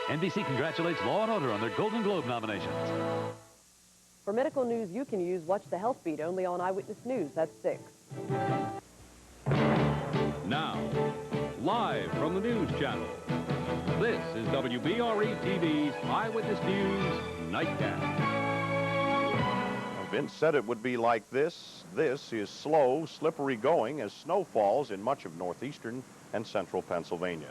NBC congratulates Law & Order on their Golden Globe nominations. For medical news you can use, watch the Health Beat only on Eyewitness News. That's 6. Now, live from the News Channel, this is WBRE-TV's Eyewitness News Nightcast. Vince said it would be like this. This is slow, slippery going as snow falls in much of northeastern and central Pennsylvania.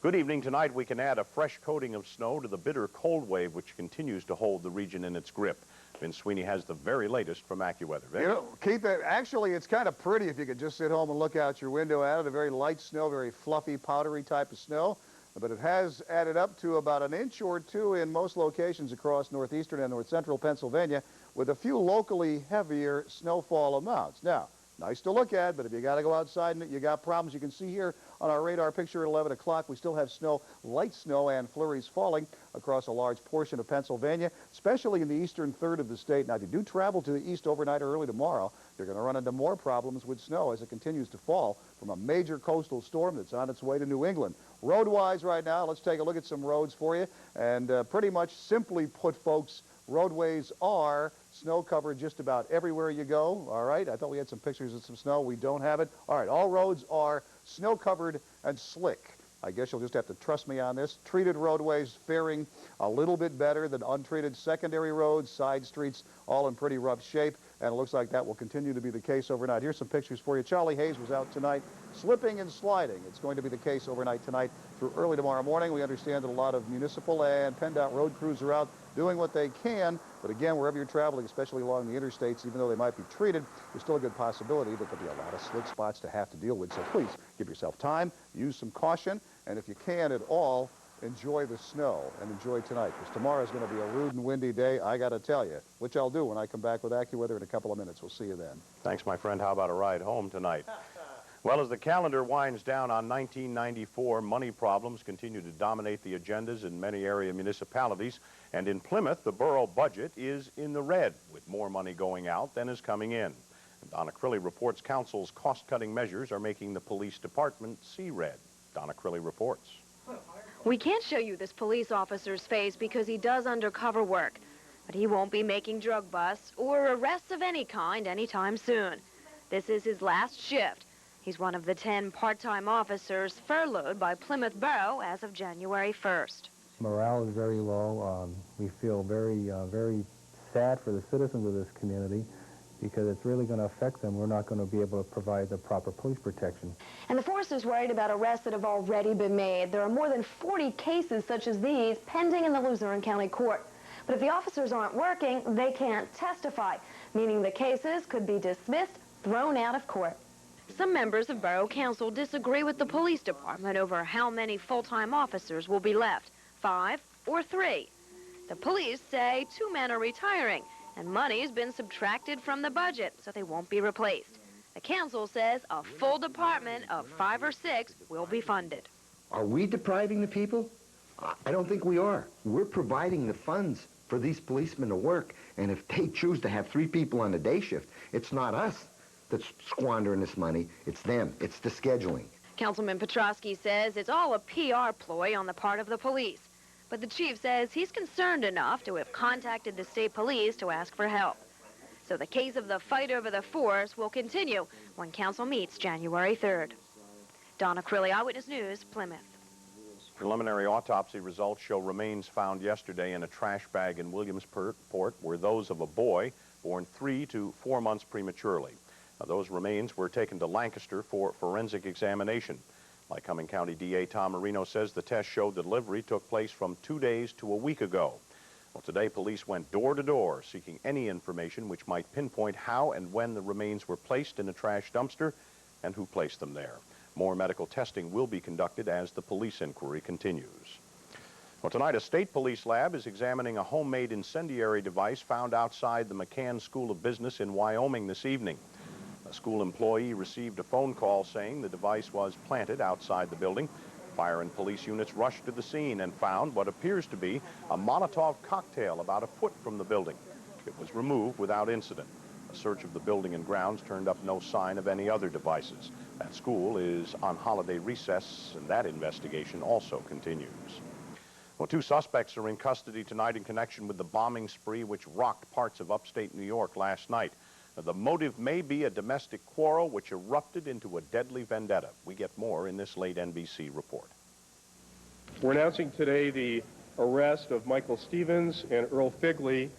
Good evening. Tonight we can add a fresh coating of snow to the bitter cold wave which continues to hold the region in its grip. Vince Sweeney has the very latest from AccuWeather. Vince? You know, Keith, actually it's kind of pretty if you could just sit home and look out your window at it. A very light snow, very fluffy, powdery type of snow. But it has added up to about an inch or two in most locations across northeastern and north central Pennsylvania, with a few locally heavier snowfall amounts. Now, nice to look at, but if you got to go outside and you got problems, you can see here on our radar picture at 11 o'clock, we still have snow, light snow and flurries falling across a large portion of Pennsylvania, especially in the eastern third of the state. Now, if you do travel to the east overnight or early tomorrow, you're going to run into more problems with snow as it continues to fall from a major coastal storm that's on its way to New England. Road-wise right now, let's take a look at some roads for you. And pretty much simply put, folks, roadways are snow covered just about everywhere you go. All right, I thought we had some pictures of some snow. We don't have it. All right, all roads are snow covered and slick. I guess you'll just have to trust me on this. Treated roadways faring a little bit better than untreated secondary roads, side streets, all in pretty rough shape. And it looks like that will continue to be the case overnight. Here's some pictures for you. Charlie Hayes was out tonight slipping and sliding. It's going to be the case overnight tonight through early tomorrow morning. We understand that a lot of municipal and PennDOT road crews are out doing what they can. But again, wherever you're traveling, especially along the interstates, even though they might be treated, there's still a good possibility that there'll be a lot of slick spots to have to deal with. So please give yourself time, use some caution, and if you can at all, enjoy the snow and enjoy tonight, because tomorrow is going to be a rude and windy day, I got to tell you, which I'll do when I come back with AccuWeather in a couple of minutes. We'll see you then. Thanks, my friend. How about a ride home tonight? Well, as the calendar winds down on 1994, money problems continue to dominate the agendas in many area municipalities. And in Plymouth, the borough budget is in the red, with more money going out than is coming in. Donna Crilly reports council's cost-cutting measures are making the police department see red. Donna Crilly reports. We can't show you this police officer's face because he does undercover work, but he won't be making drug busts or arrests of any kind anytime soon. This is his last shift. He's one of the 10 part-time officers furloughed by Plymouth Borough as of January 1st. Morale is very low. We feel very sad for the citizens of this community because it's really going to affect them. We're not going to be able to provide the proper police protection. And the force is worried about arrests that have already been made. There are more than 40 cases such as these pending in the Luzerne County Court. But if the officers aren't working, they can't testify, meaning the cases could be dismissed, thrown out of court. Some members of Borough Council disagree with the police department over how many full-time officers will be left, 5 or 3. The police say 2 men are retiring, and money's been subtracted from the budget, so they won't be replaced. The council says a full department of 5 or 6 will be funded. Are we depriving the people? I don't think we are. We're providing the funds for these policemen to work, and if they choose to have 3 people on the day shift, it's not us that's squandering this money, it's them, it's the scheduling. Councilman Petrosky says it's all a PR ploy on the part of the police. But the chief says he's concerned enough to have contacted the state police to ask for help. So the case of the fight over the force will continue when council meets January 3rd. Donna Crilly, Eyewitness News, Plymouth. Preliminary autopsy results show remains found yesterday in a trash bag in Williamsport were those of a boy born 3 to 4 months prematurely. Now, those remains were taken to Lancaster for forensic examination. Lycoming County DA Tom Marino says the test showed the delivery took place from 2 days to a week ago. Well, today police went door to door seeking any information which might pinpoint how and when the remains were placed in a trash dumpster and who placed them there. More medical testing will be conducted as the police inquiry continues. Well, tonight a state police lab is examining a homemade incendiary device found outside the McCann School of Business in Wyoming this evening. A school employee received a phone call saying the device was planted outside the building. Fire and police units rushed to the scene and found what appears to be a Molotov cocktail about a foot from the building. It was removed without incident. A search of the building and grounds turned up no sign of any other devices. That school is on holiday recess, and that investigation also continues. Well, 2 suspects are in custody tonight in connection with the bombing spree which rocked parts of upstate New York last night. Now, the motive may be a domestic quarrel which erupted into a deadly vendetta. We get more in this late NBC report. We're announcing today the arrest of Michael Stevens and Earl Figley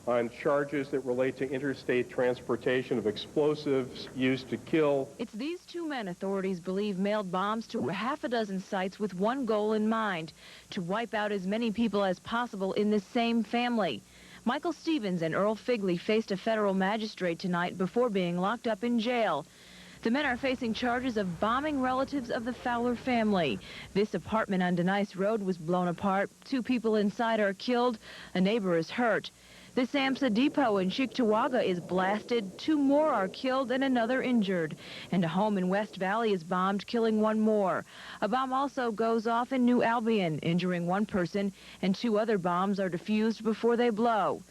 on charges that relate to interstate transportation of explosives used to kill. It's these 2 men authorities believe mailed bombs to half a dozen sites with one goal in mind, to wipe out as many people as possible in the same family. Michael Stevens and Earl Figley faced a federal magistrate tonight before being locked up in jail. The men are facing charges of bombing relatives of the Fowler family. This apartment on Denice Road was blown apart. 2 people inside are killed. A neighbor is hurt. The SAMHSA depot in Cheektowaga is blasted. 2 more are killed and another injured. And a home in West Valley is bombed, killing 1 more. A bomb also goes off in New Albion, injuring 1 person, and 2 other bombs are defused before they blow.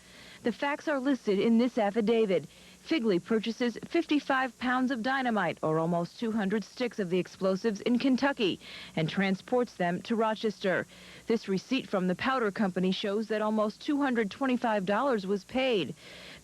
The facts are listed in this affidavit. Figley purchases 55 pounds of dynamite, or almost 200 sticks of the explosives, in Kentucky and transports them to Rochester. This receipt from the powder company shows that almost $225 was paid.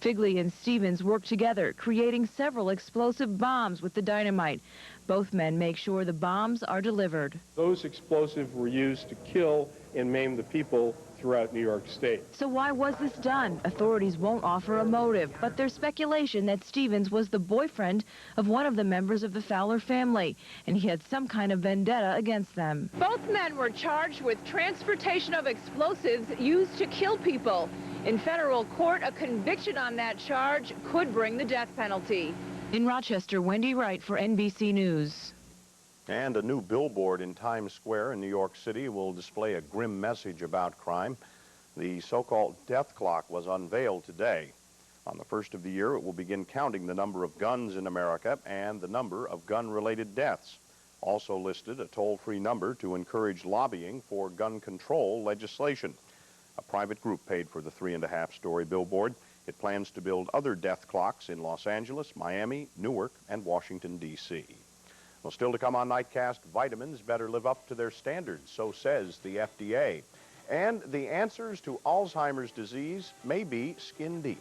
Figley and Stevens work together, creating several explosive bombs with the dynamite. Both men make sure the bombs are delivered. Those explosives were used to kill and maim the people throughout New York State. So why was this done? Authorities won't offer a motive, but there's speculation that Stevens was the boyfriend of one of the members of the Fowler family, and he had some kind of vendetta against them. Both men were charged with transportation of explosives used to kill people. In federal court, a conviction on that charge could bring the death penalty. In Rochester, Wendy Wright for NBC News. And a new billboard in Times Square in New York City will display a grim message about crime. The so-called death clock was unveiled today. On the first of the year, it will begin counting the number of guns in America and the number of gun-related deaths. Also listed, a toll-free number to encourage lobbying for gun control legislation. A private group paid for the 3.5-story billboard. It plans to build other death clocks in Los Angeles, Miami, Newark, and Washington, D.C. Well, still to come on Nightcast, vitamins better live up to their standards, so says the FDA. And the answers to Alzheimer's disease may be skin deep.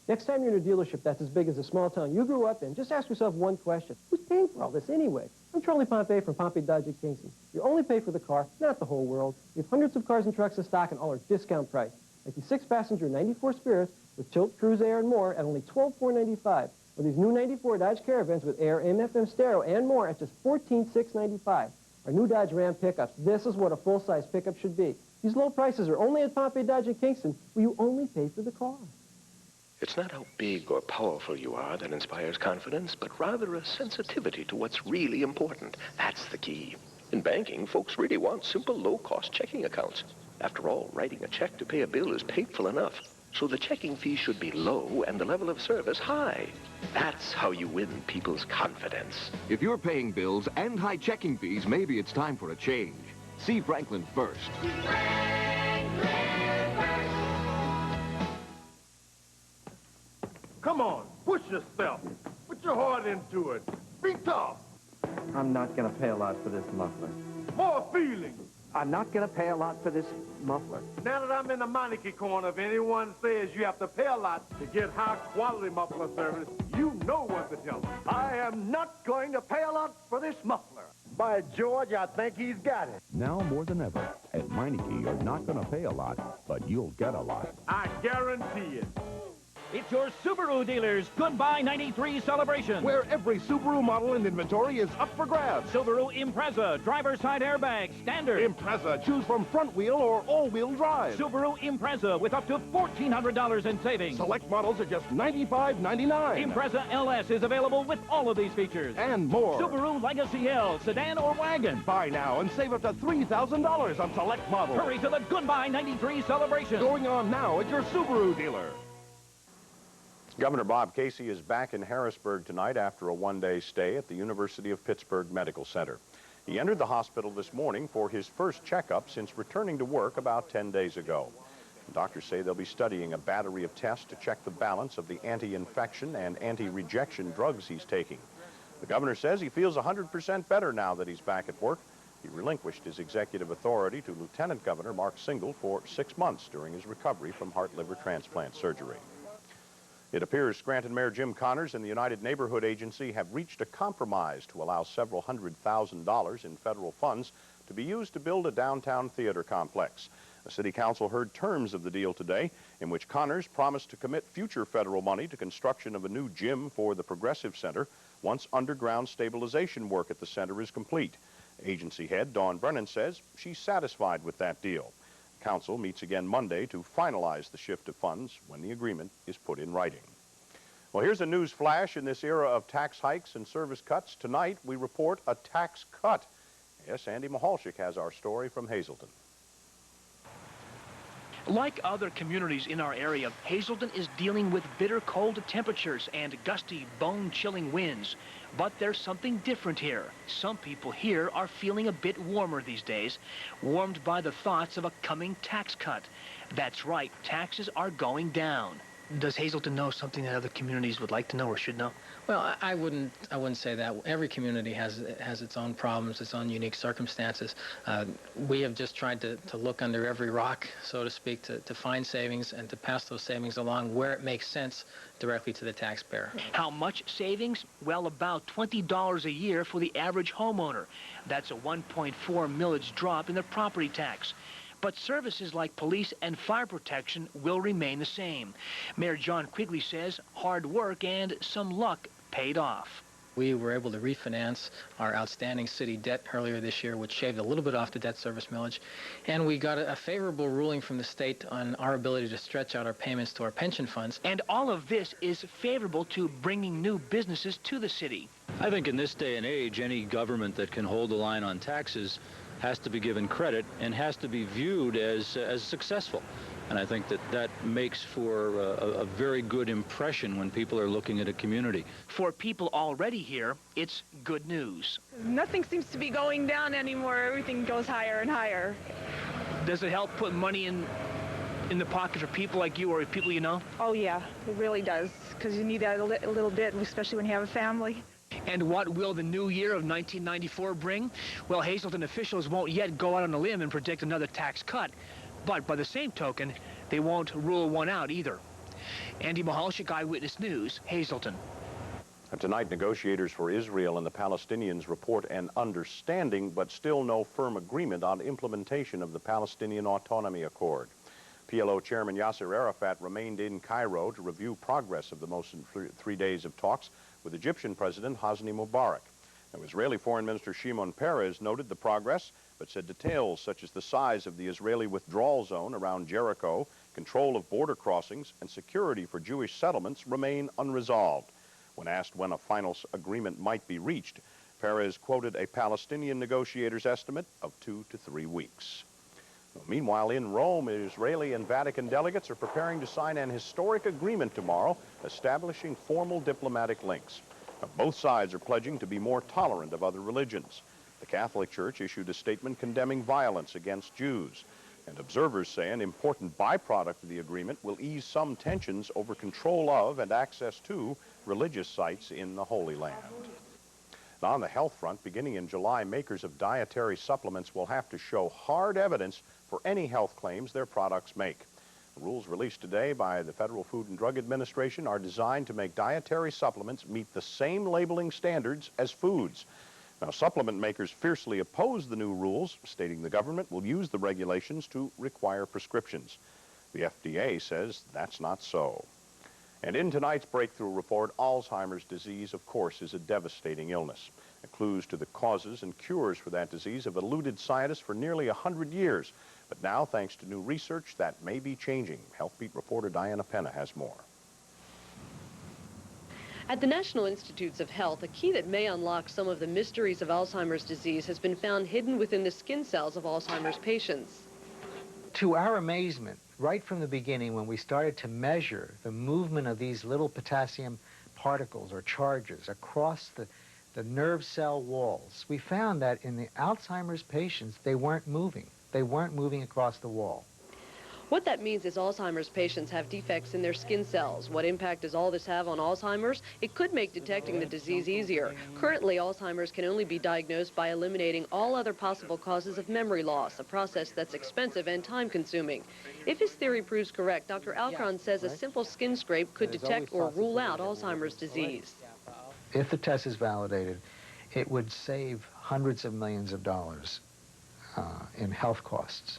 Next time you're in a dealership that's as big as a small town you grew up in, just ask yourself one question. Who's paying for all this anyway? I'm Charlie Pompey from Pompey Dodge at Kingston. You only pay for the car, not the whole world. We have hundreds of cars and trucks in stock and all are discount price. Like the 6-passenger 94 Spirit with tilt, cruise, air, and more at only $12,495. Or these new 94 Dodge Caravans with air, AM/FM stereo, and more at just $14,695. Our new Dodge Ram pickups. This is what a full-size pickup should be. These low prices are only at Pompey Dodge in Kingston, where you only pay for the car. It's not how big or powerful you are that inspires confidence, but rather a sensitivity to what's really important. That's the key. In banking, folks really want simple, low-cost checking accounts. After all, writing a check to pay a bill is painful enough. So the checking fee should be low and the level of service high. That's how you win people's confidence. If you're paying bills and high checking fees, maybe it's time for a change. See Franklin first. Come on, push yourself. Put your heart into it. Be tough. I'm not going to pay a lot for this muffler. More feeling. I'm not going to pay a lot for this muffler. Now that I'm in the Meineke corner, if anyone says you have to pay a lot to get high-quality muffler service, you know what to tell them. I am not going to pay a lot for this muffler. By George, I think he's got it. Now more than ever, at Meineke, you're not going to pay a lot, but you'll get a lot. I guarantee it. It's your Subaru dealer's Goodbye 93 celebration, where every Subaru model in inventory is up for grabs. Subaru Impreza, driver's side airbag, standard. Impreza, choose from front wheel or all-wheel drive. Subaru Impreza with up to $1,400 in savings. Select models are just $95.99. Impreza LS is available with all of these features. And more. Subaru Legacy L, sedan or wagon. Buy now and save up to $3,000 on select models. Hurry to the Goodbye 93 celebration. Going on now at your Subaru dealer. Governor Bob Casey is back in Harrisburg tonight after a one-day stay at the University of Pittsburgh Medical Center. He entered the hospital this morning for his first checkup since returning to work about 10 days ago. Doctors say they'll be studying a battery of tests to check the balance of the anti-infection and anti-rejection drugs he's taking. The governor says he feels 100% better now that he's back at work. He relinquished his executive authority to Lieutenant Governor Mark Singal for 6 months during his recovery from heart-liver transplant surgery. It appears Scranton Mayor Jim Connors and the United Neighborhood Agency have reached a compromise to allow several $100,000 in federal funds to be used to build a downtown theater complex. The City Council heard terms of the deal today, in which Connors promised to commit future federal money to construction of a new gym for the Progressive Center once underground stabilization work at the center is complete. Agency head Dawn Brennan says she's satisfied with that deal. Council meets again Monday to finalize the shift of funds when the agreement is put in writing. Well, here's a news flash in this era of tax hikes and service cuts. Tonight, we report a tax cut. Yes, Andy Mahalchik has our story from Hazleton. Like other communities in our area, Hazleton is dealing with bitter cold temperatures and gusty, bone-chilling winds. But there's something different here. Some people here are feeling a bit warmer these days, warmed by the thoughts of a coming tax cut. That's right, taxes are going down. Does Hazleton know something that other communities would like to know or should know? Well, I wouldn't say that. Every community has its own problems, its own unique circumstances. We have just tried to look under every rock, so to speak, to find savings and to pass those savings along where it makes sense directly to the taxpayer. How much savings? Well, about $20 a year for the average homeowner. That's a 1.4 millage drop in their property tax. But services like police and fire protection will remain the same. Mayor John Quigley says hard work and some luck paid off. We were able to refinance our outstanding city debt earlier this year, which shaved a little bit off the debt service millage. And we got a favorable ruling from the state on our ability to stretch out our payments to our pension funds. And all of this is favorable to bringing new businesses to the city. I think in this day and age, any government that can hold the line on taxes has to be given credit and has to be viewed as successful. And I think that makes for a very good impression when people are looking at a community. For people already here, it's good news. Nothing seems to be going down anymore. Everything goes higher and higher. Does it help put money in the pockets of people like you or people you know? Oh, yeah, it really does, because you need that a little bit, especially when you have a family. And what will the new year of 1994 bring? Well, Hazleton officials won't yet go out on a limb and predict another tax cut. But by the same token, they won't rule one out either. Andy Mahalchik, Eyewitness News, Hazleton. And tonight, negotiators for Israel and the Palestinians report an understanding, but still no firm agreement on implementation of the Palestinian Autonomy Accord. PLO Chairman Yasser Arafat remained in Cairo to review progress of the most recent 3 days of talks with Egyptian President Hosni Mubarak. Now, Israeli Foreign Minister Shimon Peres noted the progress, but said details such as the size of the Israeli withdrawal zone around Jericho, control of border crossings, and security for Jewish settlements remain unresolved. When asked when a final agreement might be reached, Peres quoted a Palestinian negotiator's estimate of 2 to 3 weeks. Well, meanwhile, in Rome, Israeli and Vatican delegates are preparing to sign an historic agreement tomorrow establishing formal diplomatic links. Now, both sides are pledging to be more tolerant of other religions. The Catholic Church issued a statement condemning violence against Jews. And observers say an important byproduct of the agreement will ease some tensions over control of and access to religious sites in the Holy Land. Now, on the health front, beginning in July, makers of dietary supplements will have to show hard evidence for any health claims their products make. The rules released today by the Federal Food and Drug Administration are designed to make dietary supplements meet the same labeling standards as foods. Now, supplement makers fiercely oppose the new rules, stating the government will use the regulations to require prescriptions. The FDA says that's not so. And in tonight's breakthrough report, Alzheimer's disease, of course, is a devastating illness. The clues to the causes and cures for that disease have eluded scientists for nearly 100 years. But now, thanks to new research, that may be changing. Health Beat reporter Diana Penna has more. At the National Institutes of Health, a key that may unlock some of the mysteries of Alzheimer's disease has been found hidden within the skin cells of Alzheimer's patients. To our amazement, right from the beginning, when we started to measure the movement of these little potassium particles or charges across the nerve cell walls, we found that in the Alzheimer's patients, they weren't moving. They weren't moving across the wall. What that means is Alzheimer's patients have defects in their skin cells. What impact does all this have on Alzheimer's? It could make detecting the disease easier. Currently, Alzheimer's can only be diagnosed by eliminating all other possible causes of memory loss, a process that's expensive and time-consuming. If his theory proves correct, Dr. Alcron says a simple skin scrape could detect or rule out Alzheimer's disease. If the test is validated, it would save hundreds of millions of dollars in health costs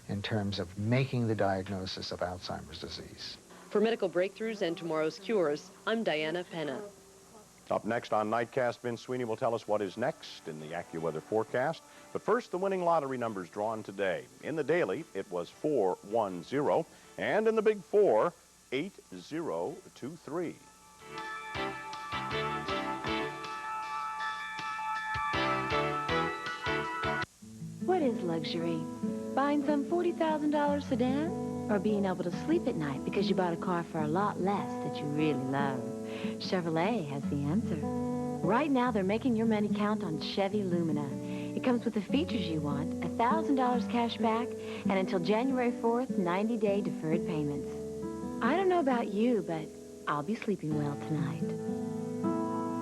in terms of making the diagnosis of Alzheimer's disease. For Medical Breakthroughs and Tomorrow's Cures, I'm Diana Penna. Up next on Nightcast, Vince Sweeney will tell us what is next in the AccuWeather forecast. But first, the winning lottery numbers drawn today. In the daily, it was 410, and in the Big Four, 8023. What is luxury? Buying some $40,000 sedan? Or being able to sleep at night because you bought a car for a lot less that you really love? Chevrolet has the answer. Right now, they're making your money count on Chevy Lumina. It comes with the features you want, $1,000 cash back, and until January 4th, 90-day deferred payments. I don't know about you, but I'll be sleeping well tonight.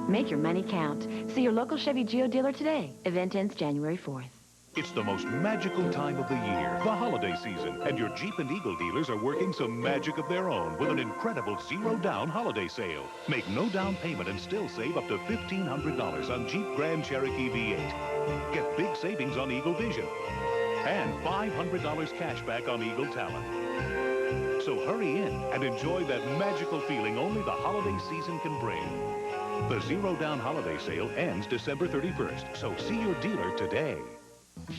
Make your money count. See your local Chevy Geo dealer today. Event ends January 4th. It's the most magical time of the year, the holiday season, and your Jeep and Eagle dealers are working some magic of their own with an incredible zero-down holiday sale. Make no down payment and still save up to $1,500 on Jeep Grand Cherokee V8. Get big savings on Eagle Vision and $500 cash back on Eagle Talent. So hurry in and enjoy that magical feeling only the holiday season can bring. The zero-down holiday sale ends December 31st, so see your dealer today.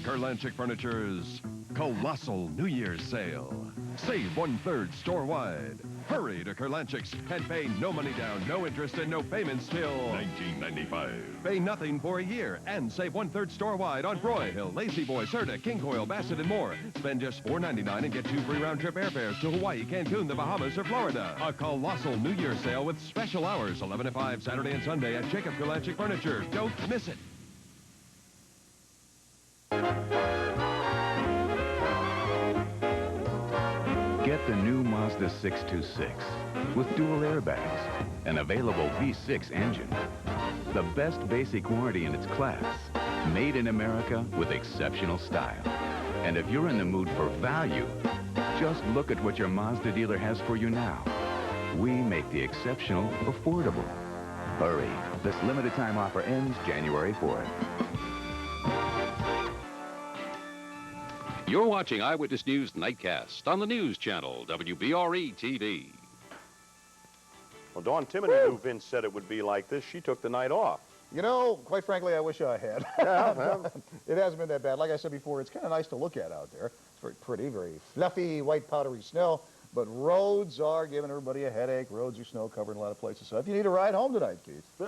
Kurlanchik Furniture's colossal New Year's sale. Save 1/3 store-wide. Hurry to Kurlanchik's and pay no money down, no interest, and no payments till $19.95. Pay nothing for a year and save 1/3 store-wide on Broyhill, Lazy Boy, Serta, King Coil, Bassett, and more. Spend just $4.99 and get 2 free round-trip airfares to Hawaii, Cancun, the Bahamas, or Florida. A colossal New Year's sale with special hours, 11 to 5, Saturday and Sunday at Jacob Kurlanchik Furniture. Don't miss it. Get the new Mazda 626 with dual airbags, an available V6 engine, the best basic warranty in its class, made in America with exceptional style. And if you're in the mood for value, just look at what your Mazda dealer has for you now. We make the exceptional affordable. Hurry, this limited time offer ends January 4th. You're watching Eyewitness News Nightcast on the News Channel, WBRE-TV. Well, Dawn Timoney knew Vince said it would be like this. She took the night off. You know, quite frankly, I wish I had. Yeah. It hasn't been that bad. Like I said before, it's kind of nice to look at out there. It's very pretty, very fluffy, white, powdery snow. But roads are giving everybody a headache. Roads are snow-covered in a lot of places. So if you need a ride home tonight, Keith, you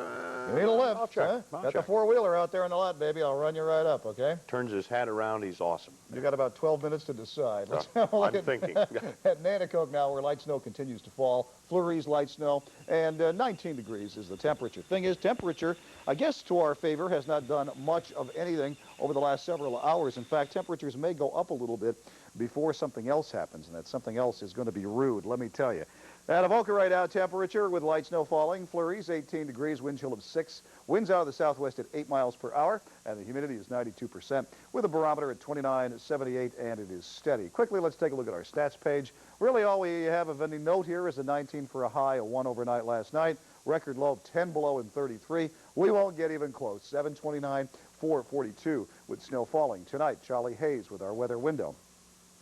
need a lift. I'll check. Huh? I'll Got check. the four-wheeler out there in the lot, baby. I'll run you right up, okay? Turns his hat around. He's awesome. You got about 12 minutes to decide. Let's have a look I'm thinking. at Nanticoke now, where light snow continues to fall. Flurries, light snow, and 19 degrees is the temperature. Thing is, temperature, I guess to our favor, has not done much of anything over the last several hours. In fact, temperatures may go up a little bit before something else happens, and that something else is going to be rude, let me tell you. At Avoca right now, temperature with light snow falling, flurries, 18 degrees, wind chill of 6. Winds out of the southwest at 8 miles per hour, and the humidity is 92%, with a barometer at 29.78, and it is steady. Quickly, let's take a look at our stats page. Really, all we have of any note here is a 19 for a high, a 1 overnight last night, record low of 10 below and 33. We won't get even close, 729, 442, with snow falling. Tonight, Charlie Hayes with our weather window.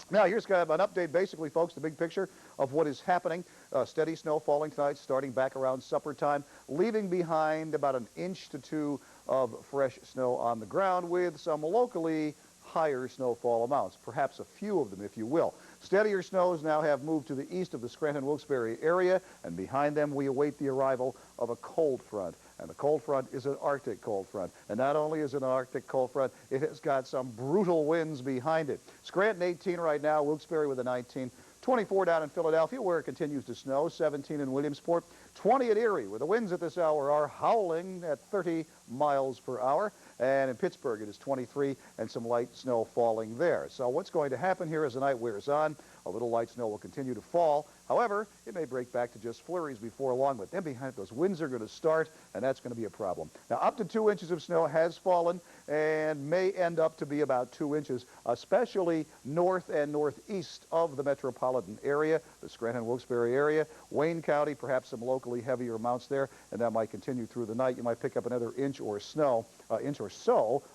Now, here's kind of an update, basically, folks, the big picture of what is happening. Steady snow falling tonight, starting back around supper time, leaving behind about 1 to 2 inches of fresh snow on the ground with some locally higher snowfall amounts, perhaps a few of them, if you will. Steadier snows now have moved to the east of the Scranton-Wilkes-Barre area, and behind them we await the arrival of a cold front. And the cold front is an Arctic cold front. And not only is it an Arctic cold front, it has got some brutal winds behind it. Scranton 18 right now, Wilkes-Barre with a 19. 24 down in Philadelphia, where it continues to snow. 17 in Williamsport. 20 at Erie, where the winds at this hour are howling at 30 miles per hour. And in Pittsburgh, it is 23 and some light snow falling there. So what's going to happen here as the night wears on, a little light snow will continue to fall. However, it may break back to just flurries before long, but then behind it, those winds are going to start, and that's going to be a problem. Now, up to 2 inches of snow has fallen and may end up to be about 2 inches, especially north and northeast of the metropolitan area, the Scranton-Wilkes-Barre area, Wayne County, perhaps some locally heavier amounts there, and that might continue through the night. You might pick up another inch or so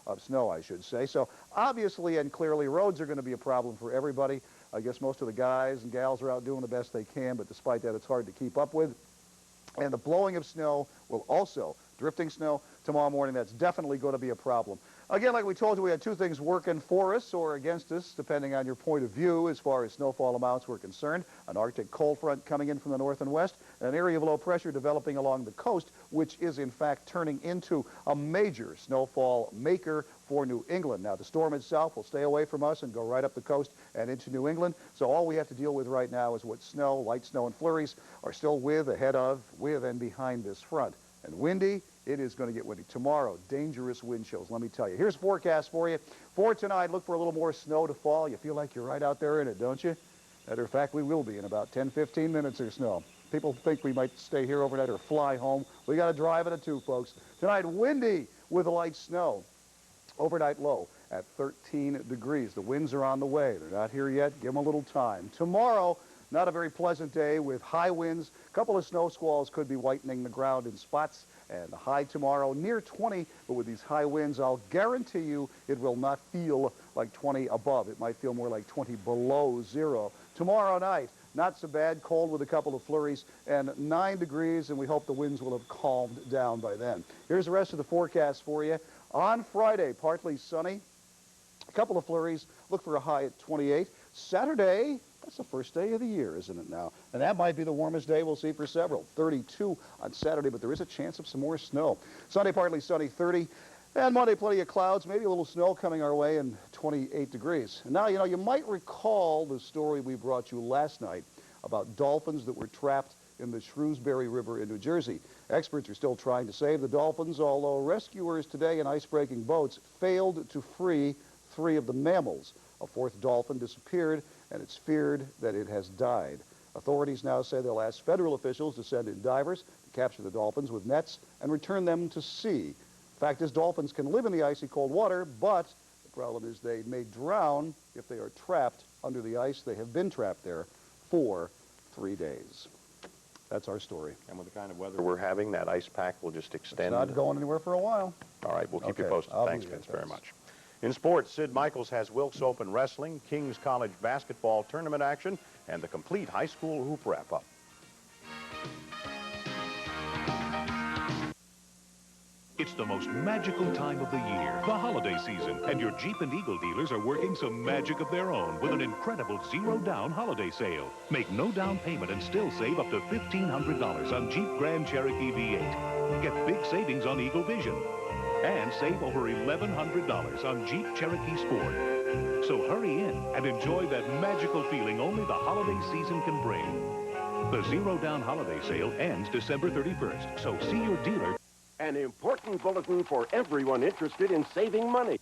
of snow, I should say. So obviously and clearly, roads are going to be a problem for everybody. I guess most of the guys and gals are out doing the best they can, but despite that, it's hard to keep up with. And the blowing of snow will also, drifting snow, tomorrow morning, that's definitely going to be a problem. Again, like we told you, we had two things working for us or against us, depending on your point of view as far as snowfall amounts were concerned. An Arctic cold front coming in from the north and west, and an area of low pressure developing along the coast, which is in fact turning into a major snowfall maker for New England. Now, the storm itself will stay away from us and go right up the coast and into New England. So all we have to deal with right now is what snow, light snow and flurries are still with, ahead of, with, and behind this front. And windy, it is going to get windy. Tomorrow, dangerous wind chills, let me tell you. Here's a forecast for you. For tonight, look for a little more snow to fall. You feel like you're right out there in it, don't you? Matter of fact, we will be in about 10, 15 minutes or snow. People think we might stay here overnight or fly home. We got to drive it too, folks. Tonight, windy with light snow. Overnight low at 13 degrees. The winds are on the way. They're not here yet. Give them a little time. Tomorrow, not a very pleasant day with high winds. A couple of snow squalls could be whitening the ground in spots. And the high tomorrow near 20, but with these high winds, I'll guarantee you it will not feel like 20 above. It might feel more like 20 below zero. Tomorrow night, not so bad, cold with a couple of flurries, and 9 degrees, and we hope the winds will have calmed down by then. Here's the rest of the forecast for you. On Friday, partly sunny, a couple of flurries, look for a high at 28. Saturday, that's the first day of the year, isn't it now? And that might be the warmest day we'll see for several. 32 on Saturday, but there is a chance of some more snow. Sunday, partly sunny, 30. And Monday, plenty of clouds, maybe a little snow coming our way, and 28 degrees. And now, you know, you might recall the story we brought you last night about dolphins that were trapped in the Shrewsbury River in New Jersey. Experts are still trying to save the dolphins, although rescuers today in ice-breaking boats failed to free 3 of the mammals. A 4th dolphin disappeared, and it's feared that it has died. Authorities now say they'll ask federal officials to send in divers to capture the dolphins with nets and return them to sea. The fact is, dolphins can live in the icy cold water, but the problem is they may drown if they are trapped under the ice. They have been trapped there for 3 days. That's our story. And with the kind of weather we're having, that ice pack will just extend. It's not going anywhere for a while. All right, we'll keep you posted. Thanks, Vince, very much. In sports, Sid Michaels has Wilkes Open Wrestling, Kings College Basketball Tournament action, and the complete high school hoop wrap-up. It's the most magical time of the year, the holiday season, and your Jeep and Eagle dealers are working some magic of their own with an incredible zero-down holiday sale. Make no down payment and still save up to $1,500 on Jeep Grand Cherokee V8. Get big savings on Eagle Vision and save over $1,100 on Jeep Cherokee Sport. So hurry in and enjoy that magical feeling only the holiday season can bring. The zero-down holiday sale ends December 31st, so see your dealer. An important bulletin for everyone interested in saving money.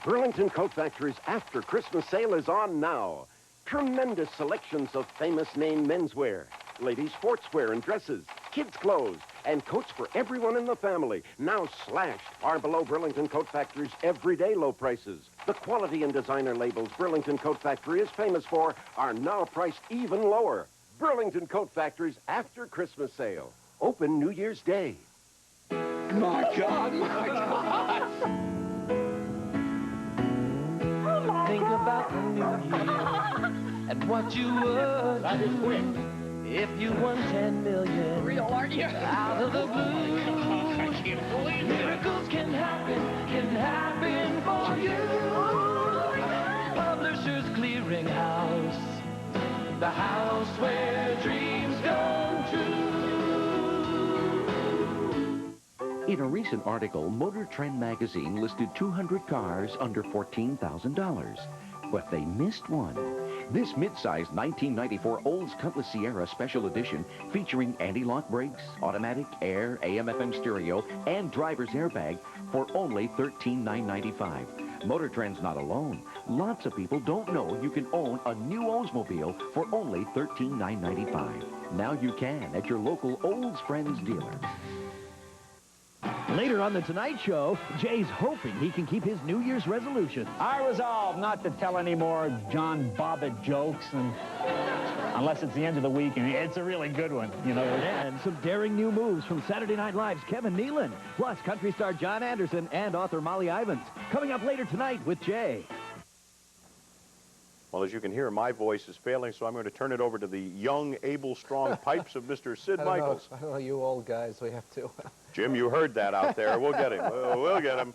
Burlington Coat Factory's After Christmas Sale is on now. Tremendous selections of famous name menswear, ladies' sportswear and dresses, kids' clothes, and coats for everyone in the family. Now slashed far below Burlington Coat Factory's everyday low prices. The quality and designer labels Burlington Coat Factory is famous for are now priced even lower. Burlington Coat Factory's After Christmas Sale. Open New Year's Day. My God, my God. Think about the new year and what you would do if you won 10 million. Real, aren't you? Out of the blue. I can't believe it. Miracles can happen for you. Publishers Clearinghouse, the house where dreams come true. In a recent article, Motor Trend magazine listed 200 cars under $14,000. But they missed one. This mid-size 1994 Olds Cutlass Sierra Special Edition featuring anti-lock brakes, automatic, air, AM/FM stereo, and driver's airbag for only $13,995. Motor Trend's not alone. Lots of people don't know you can own a new Oldsmobile for only $13,995. Now you can at your local Olds Friends dealer. Later on The Tonight Show, Jay's hoping he can keep his New Year's resolution. I resolve not to tell any more John Bobbitt jokes, and unless it's the end of the week, and it's a really good one, you know. And some daring new moves from Saturday Night Live's Kevin Nealon, plus country star John Anderson and author Molly Ivins. Coming up later tonight with Jay. Well, as you can hear, my voice is failing, so I'm going to turn it over to the young, able, strong pipes of Mr. Sid Michaels. I don't know, you old guys, we have to. Jim, you heard that out there. We'll get him. We'll get him.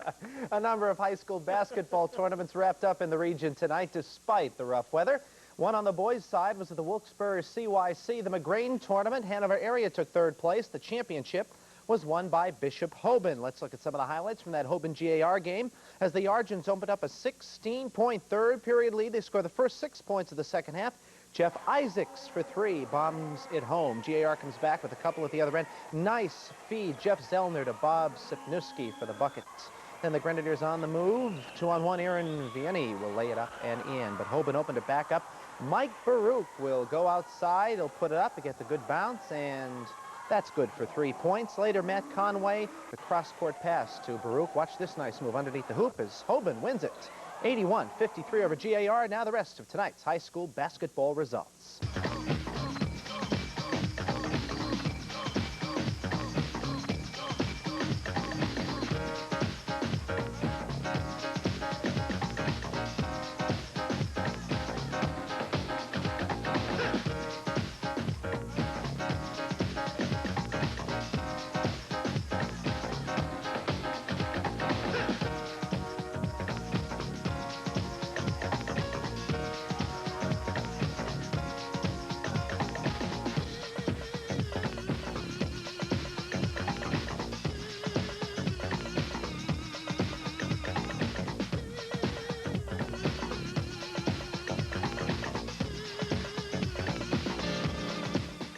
A number of high school basketball tournaments wrapped up in the region tonight despite the rough weather. One on the boys' side was at the Wilkes-Barre CYC. The McGrane tournament, Hanover area took third place. The championship was won by Bishop Hoban. Let's look at some of the highlights from that Hoban GAR game. As the Argents opened up a 16-point third period lead, they scored the first 6 points of the second half. Jeff Isaacs for 3, bombs it home. GAR comes back with a couple at the other end. Nice feed, Jeff Zellner to Bob Sipniewski for the buckets. Then the Grenadiers on the move. 2-on-1, Aaron Vianney will lay it up and in, but Hoban opened it back up. Mike Baruch will go outside. He'll put it up to get the good bounce, and that's good for 3 points. Later, Matt Conway, the cross-court pass to Baruch. Watch this nice move underneath the hoop as Hoban wins it. 81-53 over GAR. Now the rest of tonight's high school basketball results.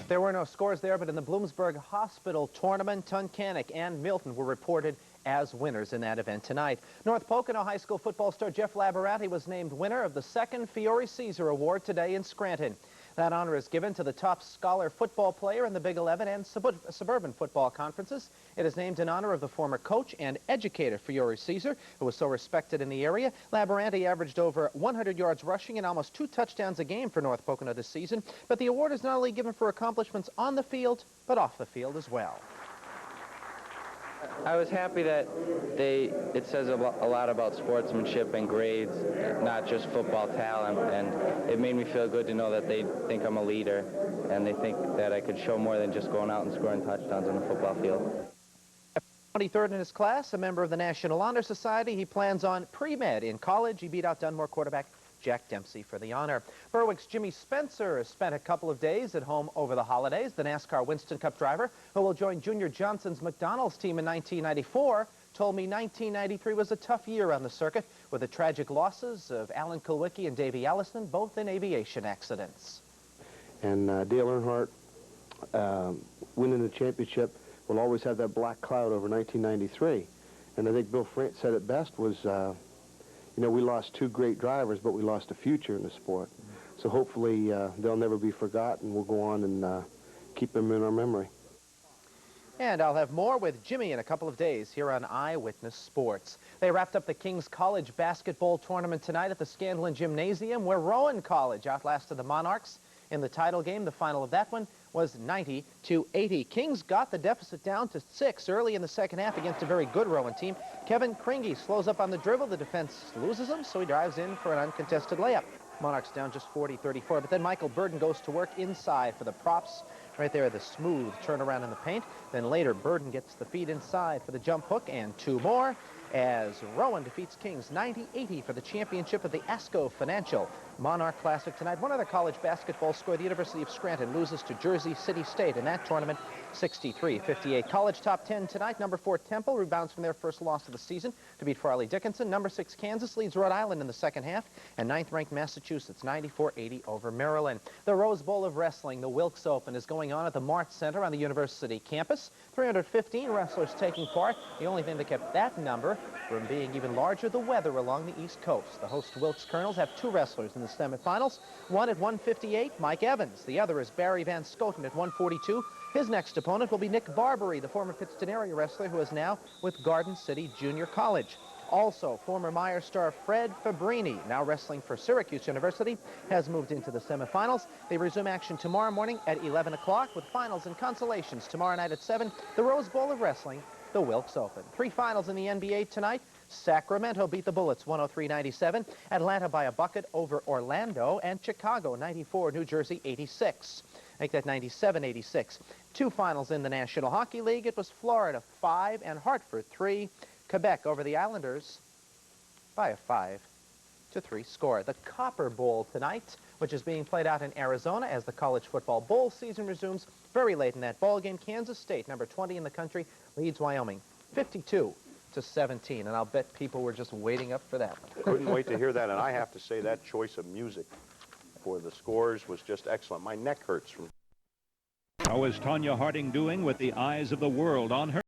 There were no scores there, but in the Bloomsburg Hospital tournament, Tunkhannock and Milton were reported as winners in that event tonight. North Pocono High School football star Jeff Labarati was named winner of the second Fiore Caesar Award today in Scranton. That honor is given to the top scholar football player in the Big 11 and suburban football conferences. It is named in honor of the former coach and educator Fiore Caesar, who was so respected in the area. Labarati averaged over 100 yards rushing and almost 2 touchdowns a game for North Pocono this season. But the award is not only given for accomplishments on the field, but off the field as well. I was happy that it says a lot about sportsmanship and grades, not just football talent, and it made me feel good to know that they think I'm a leader and they think that I could show more than just going out and scoring touchdowns on the football field. 23rd in his class, a member of the National Honor Society. He plans on pre-med in college. He beat out Dunmore quarterback Jack Dempsey for the honor. Berwick's Jimmy Spencer has spent a couple of days at home over the holidays. The NASCAR Winston Cup driver, who will join Junior Johnson's McDonald's team in 1994, told me 1993 was a tough year on the circuit, with the tragic losses of Alan Kulwicki and Davey Allison, both in aviation accidents. And Dale Earnhardt winning the championship will always have that black cloud over 1993. And I think Bill France said it best was, you know, we lost 2 great drivers, but we lost a future in the sport. So hopefully they'll never be forgotten. We'll go on and keep them in our memory. And I'll have more with Jimmy in a couple of days here on Eyewitness Sports. They wrapped up the King's College basketball tournament tonight at the Scanlon Gymnasium, where Rowan College outlasted the Monarchs in the title game. The final of that one was 90-80. Kings got the deficit down to 6 early in the second half against a very good Rowan team. Kevin Kringy slows up on the dribble. The defense loses him, so he drives in for an uncontested layup. Monarchs down just 40-34, but then Michael Burden goes to work inside for the props. Right there, the smooth turnaround in the paint. Then later, Burden gets the feed inside for the jump hook, and 2 more as Rowan defeats Kings 90-80 for the championship of the ASCO Financial Monarch Classic tonight. One other college basketball score. The University of Scranton loses to Jersey City State in that tournament, 63-58. College top 10 tonight. Number 4 Temple rebounds from their first loss of the season to beat Farley Dickinson. Number 6 Kansas leads Rhode Island in the second half. And 9th-ranked Massachusetts, 94-80 over Maryland. The Rose Bowl of Wrestling, the Wilkes Open, is going on at the Mart Center on the university campus. 315 wrestlers taking part. The only thing that kept that number from being even larger, the weather along the East Coast. The host Wilkes Colonels have 2 wrestlers in the semifinals. One at 158, Mike Evans. The other is Barry Van Scoten at 142. His next opponent will be Nick Barbary, the former Pittston area wrestler who is now with Garden City Junior College. Also, former Meyer star Fred Fabrini, now wrestling for Syracuse University, has moved into the semifinals. They resume action tomorrow morning at 11 o'clock with finals and consolations tomorrow night at 7. The Rose Bowl of Wrestling, the Wilkes Open. 3 finals in the NBA tonight. Sacramento beat the Bullets 103-97. Atlanta by a bucket over Orlando. And Chicago 94, New Jersey 86. Make that 97-86. 2 finals in the National Hockey League. It was Florida 5 and Hartford 3. Quebec over the Islanders by a 5-3 score. The Copper Bowl tonight, which is being played out in Arizona as the college football bowl season resumes. Very late in that ball game, Kansas State, number 20 in the country, leads Wyoming 52-17. And I'll bet people were just waiting up for that one. Couldn't wait to hear that, and I have to say that choice of music for the scores was just excellent. My neck hurts from... How is Tonya Harding doing with the eyes of the world on her?